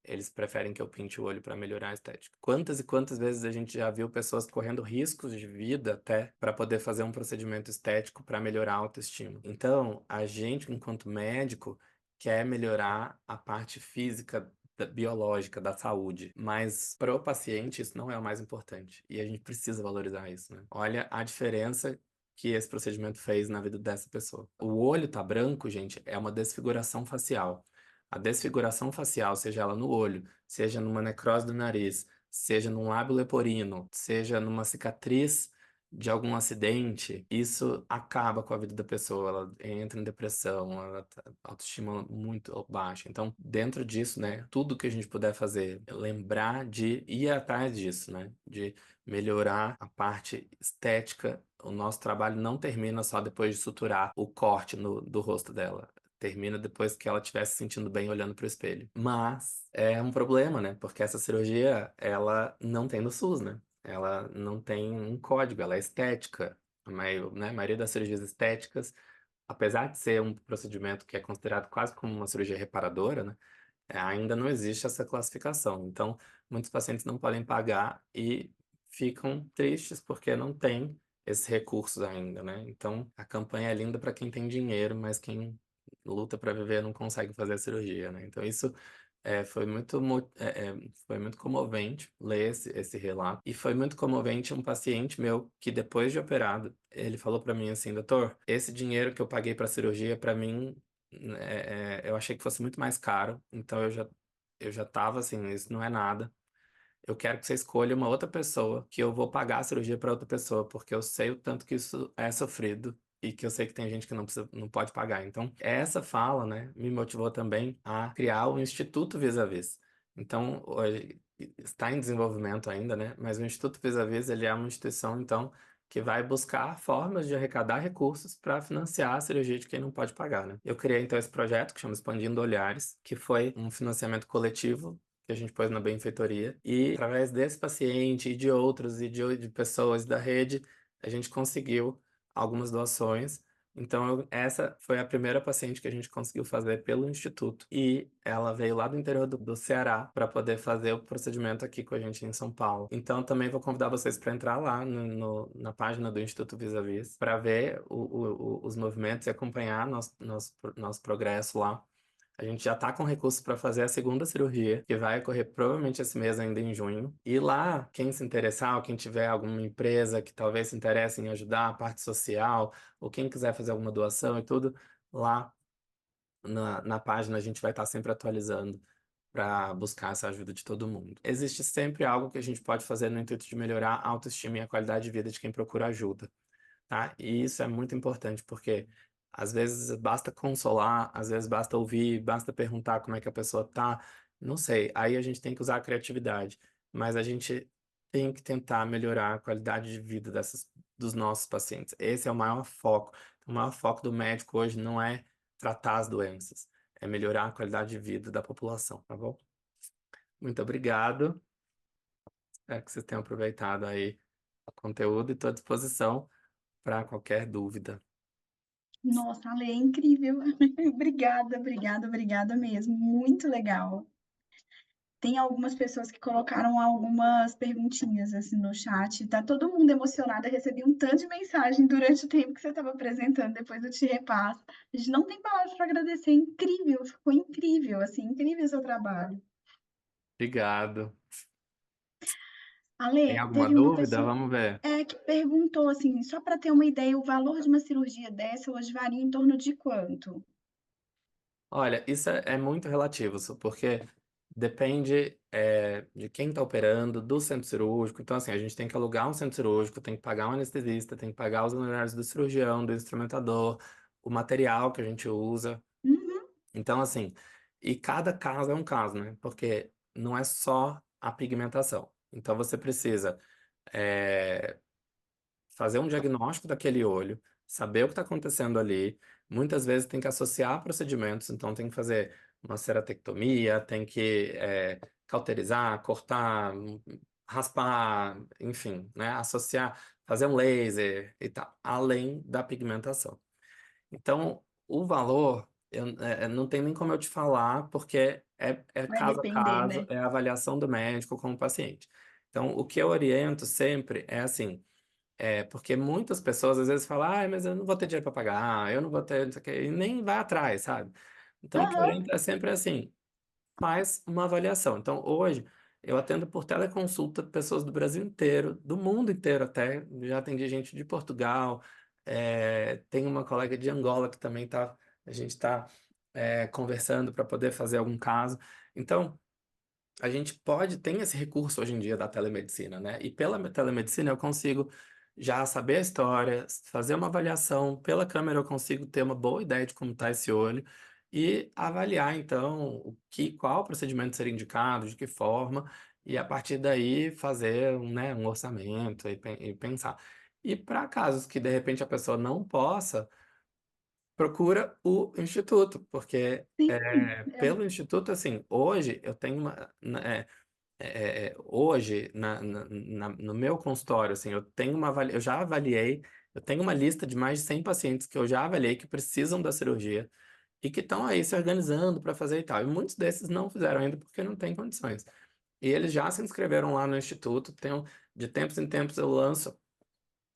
Eles preferem que eu pinte o olho para melhorar a estética. Quantas e quantas vezes a gente já viu pessoas correndo riscos de vida até para poder fazer um procedimento estético para melhorar a autoestima? Então, a gente, enquanto médico, quer melhorar a parte física, biológica, da saúde, mas para o paciente isso não é o mais importante e a gente precisa valorizar isso, né? Olha a diferença que esse procedimento fez na vida dessa pessoa. O olho tá branco, gente, é uma desfiguração facial. A desfiguração facial, seja ela no olho, seja numa necrose do nariz, seja num lábio leporino, seja numa cicatriz de algum acidente, isso acaba com a vida da pessoa. Ela entra em depressão, ela autoestima muito baixa. Então, dentro disso, né, tudo que a gente puder fazer, lembrar de ir atrás disso, né, de melhorar a parte estética. O nosso trabalho não termina só depois de suturar o corte do rosto dela. Termina depois que ela estiver se sentindo bem olhando para o espelho. Mas é um problema, né? Porque essa cirurgia, ela não tem no SUS, né? Ela não tem um código, ela é estética. A maioria das cirurgias estéticas, apesar de ser um procedimento que é considerado quase como uma cirurgia reparadora, né? Ainda não existe essa classificação. Então, muitos pacientes não podem pagar e ficam tristes porque não tem esses recursos ainda, né? Então, a campanha é linda para quem tem dinheiro, mas quem luta para viver não consegue fazer a cirurgia, né? Então, isso foi muito comovente ler esse relato. E foi muito comovente um paciente meu que, depois de operado, ele falou para mim assim, doutor, esse dinheiro que eu paguei para a cirurgia, para mim, eu achei que fosse muito mais caro, então eu já tava assim, isso não é nada. Eu quero que você escolha uma outra pessoa, que eu vou pagar a cirurgia para outra pessoa, porque eu sei o tanto que isso é sofrido e que eu sei que tem gente que não precisa, não pode pagar. Então, essa fala, né, me motivou também a criar o Instituto Vis-a-Vis. Então, hoje está em desenvolvimento ainda, né, mas o Instituto Vis-a-Vis, ele é uma instituição, então, que vai buscar formas de arrecadar recursos para financiar a cirurgia de quem não pode pagar, né? Eu criei, então, esse projeto que chama Expandindo Olhares, que foi um financiamento coletivo que a gente pôs na benfeitoria. E através desse paciente e de outros e de pessoas da rede, a gente conseguiu algumas doações Então, essa foi a primeira paciente que a gente conseguiu fazer pelo Instituto. E ela veio lá do interior do Ceará para poder fazer o procedimento aqui com a gente em São Paulo. Então, também vou convidar vocês para entrar lá na página do Instituto Vis-a-Vis para ver os movimentos e acompanhar nosso progresso lá. A gente já está com recursos para fazer a segunda cirurgia, que vai ocorrer provavelmente esse mês ainda em junho. E lá, quem se interessar, ou quem tiver alguma empresa que talvez se interesse em ajudar a parte social, ou quem quiser fazer alguma doação e tudo, lá na página a gente vai estar sempre atualizando para buscar essa ajuda de todo mundo. Existe sempre algo que a gente pode fazer no intuito de melhorar a autoestima e a qualidade de vida de quem procura ajuda, tá? E isso é muito importante, porque às vezes basta consolar, às vezes basta ouvir, basta perguntar como é que a pessoa tá, não sei. Aí a gente tem que usar a criatividade, mas a gente tem que tentar melhorar a qualidade de vida dos nossos pacientes. Esse é o maior foco. O maior foco do médico hoje não é tratar as doenças, é melhorar a qualidade de vida da população, tá bom? Muito obrigado. Espero que vocês tenham aproveitado aí o conteúdo e estou à disposição para qualquer dúvida. Nossa, Ale, é incrível. Obrigada, obrigada, obrigada mesmo. Muito legal. Tem algumas pessoas que colocaram algumas perguntinhas assim no chat. Tá todo mundo emocionado. Eu recebi um tanto de mensagem durante o tempo que você estava apresentando. Depois eu te repasso. A gente não tem palavras para agradecer. Incrível, ficou incrível, assim, incrível o seu trabalho. Obrigado. Tem Ale, alguma teve uma dúvida? pessoa Vamos ver. que perguntou assim, só para ter uma ideia, o valor de uma cirurgia dessa hoje varia em torno de quanto? Olha, isso é muito relativo, porque depende de quem está operando, do centro cirúrgico. Então, assim, a gente tem que alugar um centro cirúrgico, tem que pagar um anestesista, tem que pagar os honorários do cirurgião, do instrumentador, o material que a gente usa. Uhum, Então, assim, e cada caso é um caso, né? Porque não é só a pigmentação. Então, você precisa eh, fazer um diagnóstico daquele olho, saber o que está acontecendo ali. Muitas vezes tem que associar procedimentos, então tem que fazer uma ceratectomia, tem que cauterizar, cortar, raspar, enfim, né? Associar, fazer um laser e tal, além da pigmentação. Então, o valor, não tem nem como eu te falar, porque é vai caso a depender, caso, né? é a avaliação do médico com o paciente. Então, o que eu oriento sempre é assim, porque muitas pessoas às vezes falam, ah, mas eu não vou ter dinheiro para pagar, eu não vou ter, não sei o quê, e nem vai atrás, sabe? Então, o que eu Aham. oriento é sempre assim, faz uma avaliação. Então, hoje, eu atendo por teleconsulta pessoas do Brasil inteiro, do mundo inteiro até, já atendi gente de Portugal, tem uma colega de Angola que também a gente está conversando para poder fazer algum caso. Então, a gente tem esse recurso hoje em dia da telemedicina, né? E pela telemedicina eu consigo já saber a história, fazer uma avaliação, pela câmera eu consigo ter uma boa ideia de como está esse olho e avaliar então qual procedimento seria indicado, de que forma, e a partir daí fazer né, um orçamento e pensar. E para casos que de repente a pessoa não possa, procura o instituto, porque Sim, pelo instituto, assim, hoje eu tenho hoje, no meu consultório, assim, eu já avaliei, eu tenho uma lista de mais de 100 pacientes que eu já avaliei que precisam da cirurgia e que estão aí se organizando para fazer e tal. E muitos desses não fizeram ainda porque não têm condições. E eles já se inscreveram lá no instituto, de tempos em tempos eu lanço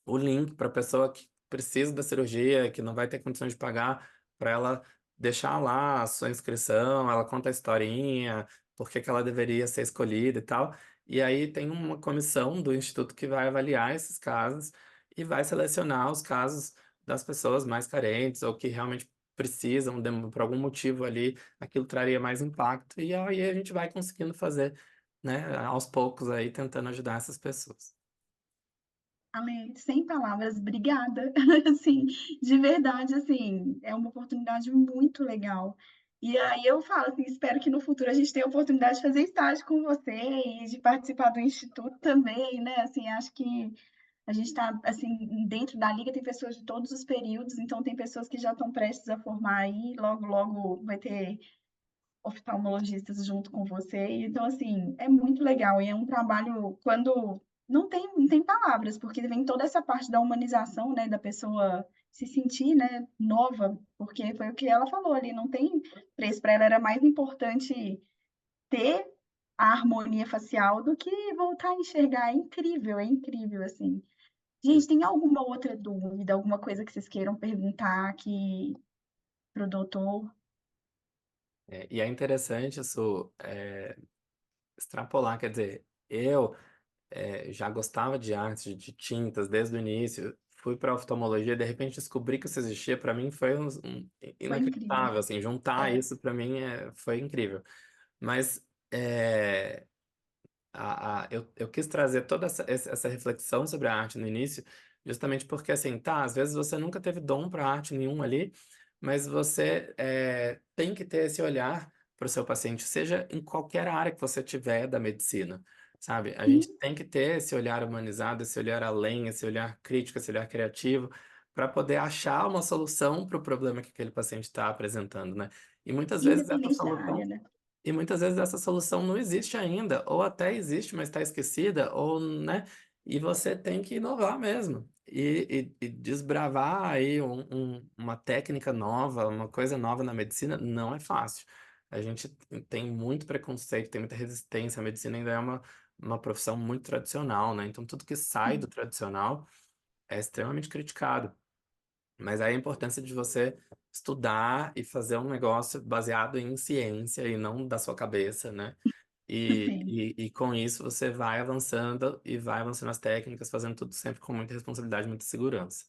o link para a pessoa que precisa da cirurgia, que não vai ter condições de pagar, para ela deixar lá a sua inscrição, ela conta a historinha, por que que ela deveria ser escolhida e tal. E aí tem uma comissão do instituto que vai avaliar esses casos e vai selecionar os casos das pessoas mais carentes ou que realmente precisam, por algum motivo ali, aquilo traria mais impacto. E aí a gente vai conseguindo fazer, né, aos poucos aí, tentando ajudar essas pessoas. Ale, sem palavras, obrigada. Assim, de verdade, assim, é uma oportunidade muito legal. E aí eu falo assim, espero que no futuro a gente tenha a oportunidade de fazer estágio com você e de participar do instituto também, né? Assim, acho que a gente está assim, dentro da liga tem pessoas de todos os períodos, então tem pessoas que já estão prestes a formar aí, logo, logo vai ter oftalmologistas junto com você. Então, assim, é muito legal. E é um trabalho, quando não tem palavras, porque vem toda essa parte da humanização, né, da pessoa se sentir, né, nova, porque foi o que ela falou ali, não tem preço. Para ela era mais importante ter a harmonia facial do que voltar a enxergar. É incrível, assim. Gente, tem alguma outra dúvida, alguma coisa que vocês queiram perguntar aqui pro doutor? E é interessante isso, extrapolar, quer dizer, eu já gostava de arte, de tintas desde o início, fui para oftalmologia, de repente descobri que isso existia, para mim foi Foi incrível. inacreditável, assim, juntar É, isso para mim foi incrível. Mas é, eu quis trazer toda essa reflexão sobre a arte no início, justamente porque, assim, tá, às vezes você nunca teve dom para arte nenhum ali, mas você tem que ter esse olhar para o seu paciente, seja em qualquer área que você tiver da medicina, sabe? A gente sim, tem que ter esse olhar humanizado, esse olhar além, esse olhar crítico, esse olhar criativo, para poder achar uma solução para o problema que aquele paciente está apresentando, né? E muitas vezes essa independente da solução área, né? e muitas vezes essa solução não existe ainda, ou até existe, mas está esquecida, ou, né? E você tem que inovar mesmo. E desbravar aí uma técnica nova, uma coisa nova na medicina, não é fácil. A gente tem muito preconceito, tem muita resistência. A medicina ainda é uma profissão muito tradicional, né? Então, tudo que sai do Sim, tradicional é extremamente criticado. Mas aí a importância de você estudar e fazer um negócio baseado em ciência e não da sua cabeça, né? sim. E com isso você vai avançando e vai avançando as técnicas, fazendo tudo sempre com muita responsabilidade, muita segurança.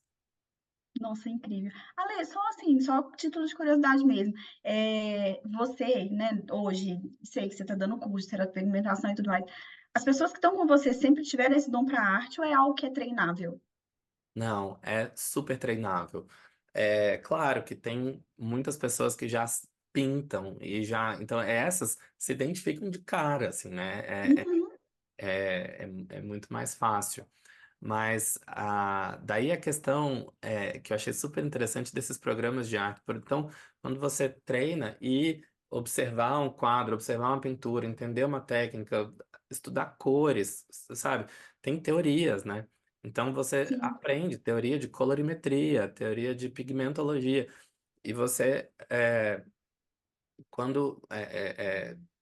Nossa, incrível. Ale, só assim, só título de curiosidade mesmo. Você, né, hoje, sei que você está dando curso de terapia e tudo mais. As pessoas que estão com você sempre tiveram esse dom para arte ou é algo que é treinável? Não, é super treinável. É claro que tem muitas pessoas que já pintam e já, então essas se identificam de cara, assim, né? Uhum, É muito mais fácil. Mas daí a questão que eu achei super interessante desses programas de arte. Então, quando você treina e observar um quadro, observar uma pintura, entender uma técnica, estudar cores, sabe? Tem teorias, né? Então você sim, aprende teoria de colorimetria, teoria de pigmentologia, e você quando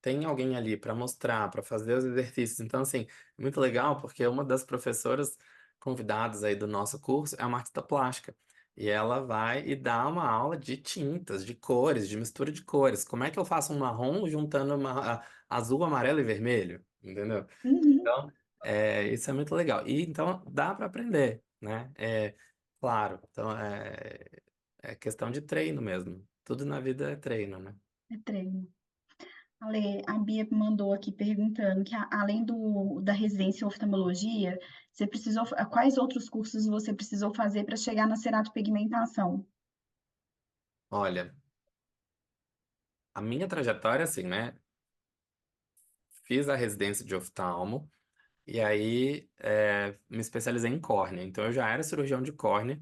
tem alguém ali para mostrar, para fazer os exercícios. Então, assim, é muito legal porque uma das professoras convidadas aí do nosso curso é uma artista plástica. E ela vai e dá uma aula de tintas, de cores, de mistura de cores. Como é que eu faço um marrom juntando azul, amarelo e vermelho? Entendeu? uhum, Então, isso é muito legal. E então dá para aprender, né? Claro. Então, é questão de treino mesmo. Tudo na vida é treino, né? é treino. Ale, a Bia mandou aqui perguntando que além da residência em oftalmologia, você precisou, quais outros cursos você precisou fazer para chegar na ceratopigmentação? Olha, a minha trajetória, assim, né? Fiz a residência de oftalmo e aí me especializei em córnea. Então, eu já era cirurgião de córnea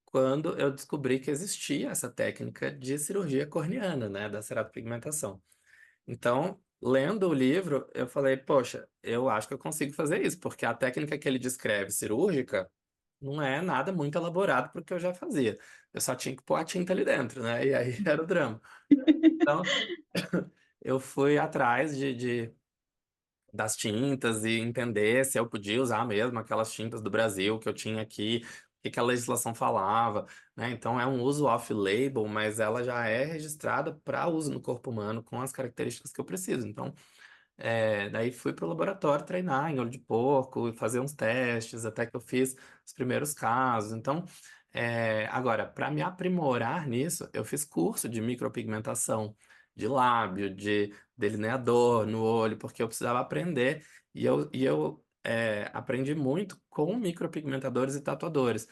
quando eu descobri que existia essa técnica de cirurgia corneana, né? Da ceratopigmentação. Então, lendo o livro, eu falei, poxa, eu acho que eu consigo fazer isso, porque a técnica que ele descreve cirúrgica não é nada muito elaborado para o que eu já fazia. Eu só tinha que pôr a tinta ali dentro, né? E aí era o drama. Então, eu fui atrás das tintas e entender se eu podia usar mesmo aquelas tintas do Brasil que eu tinha aqui, o que que a legislação falava, né? Então é um uso off-label, mas ela já é registrada para uso no corpo humano com as características que eu preciso. Então, daí fui para o laboratório treinar em olho de porco e fazer uns testes, até que eu fiz os primeiros casos. Então, agora, para me aprimorar nisso, eu fiz curso de micropigmentação, de lábio, de delineador no olho, porque eu precisava aprender. E eu aprendi muito com micropigmentadores e tatuadores.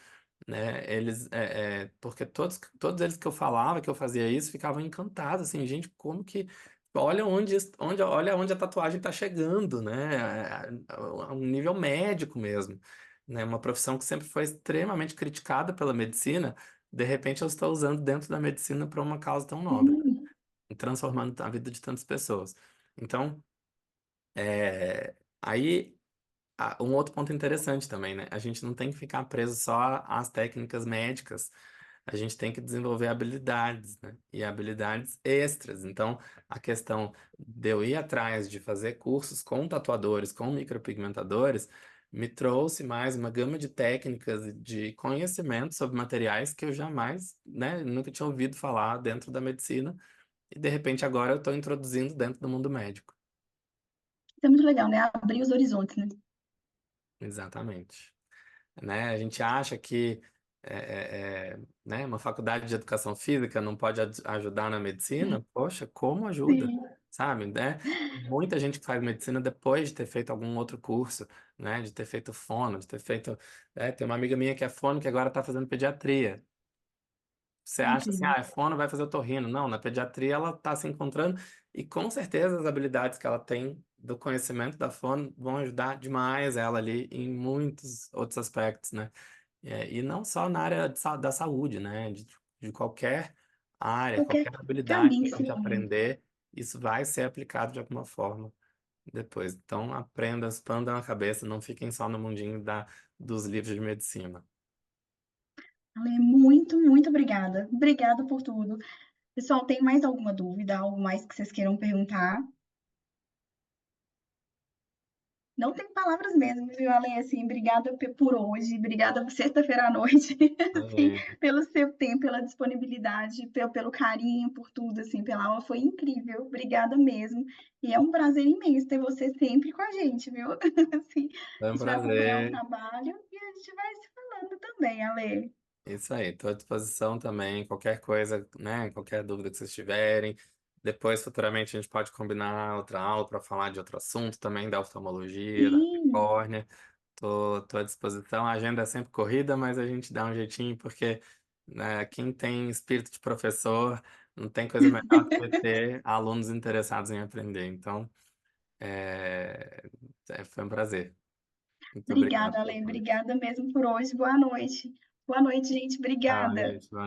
Né? Porque todos eles que eu falava que eu fazia isso ficavam encantados, assim, gente, como que olha onde a tatuagem está chegando, né? A um nível médico mesmo, né? Uma profissão que sempre foi extremamente criticada pela medicina, de repente eu estou usando dentro da medicina para uma causa tão nobre, Sim, e transformando a vida de tantas pessoas. Então, aí um outro ponto interessante também, né? A gente não tem que ficar preso só às técnicas médicas. A gente tem que desenvolver habilidades, né? E habilidades extras. Então, a questão de eu ir atrás de fazer cursos com tatuadores, com micropigmentadores, me trouxe mais uma gama de técnicas e de conhecimento sobre materiais que eu jamais, né, nunca tinha ouvido falar dentro da medicina. E, de repente, agora eu estou introduzindo dentro do mundo médico. Isso é muito legal, né? Abrir os horizontes, né? Exatamente. Né? A gente acha que né, uma faculdade de educação física não pode ajudar na medicina. Poxa, como ajuda, Sim, sabe? Né? Muita gente que faz medicina depois de ter feito algum outro curso, né? De ter feito fono, de ter feito... tem uma amiga minha que é fono que agora está fazendo pediatria. Você acha assim, incrível. é fono, vai fazer otorrino. Não, na pediatria ela está se encontrando e com certeza as habilidades que ela tem do conhecimento da fono vão ajudar demais ela ali em muitos outros aspectos, né? E não só na área da saúde, né? De qualquer área, Qualquer qualquer habilidade caminho que que a se gente aprender, isso vai ser aplicado de alguma forma depois. Então, aprenda, expanda na cabeça, não fiquem só no mundinho dos livros de medicina. Ale, muito, muito obrigada. Obrigada por tudo. Pessoal, tem mais alguma dúvida, algo mais que vocês queiram perguntar? Não tem palavras mesmo, viu, Ale? Assim, obrigada por hoje, obrigada por sexta-feira à noite, assim, É, pelo seu tempo, pela disponibilidade, pelo carinho, por tudo, assim, pela aula, foi incrível, obrigada mesmo. E é um prazer imenso ter você sempre com a gente, viu? Assim, foi a um gente vai acompanhar o prazer. trabalho e a gente vai se falando também, Ale. Isso aí, estou à disposição também. Qualquer coisa, né? Qualquer dúvida que vocês tiverem. Depois, futuramente, a gente pode combinar outra aula para falar de outro assunto também, da oftalmologia, da Sim, córnea. Tô à disposição. A agenda é sempre corrida, mas a gente dá um jeitinho, porque né, quem tem espírito de professor não tem coisa melhor do que ter alunos interessados em aprender. Então, é, foi um prazer. Muito obrigado obrigada, pelo Ale, convite. obrigada mesmo por hoje, boa noite. Boa noite, gente, Boa obrigada. noite. Boa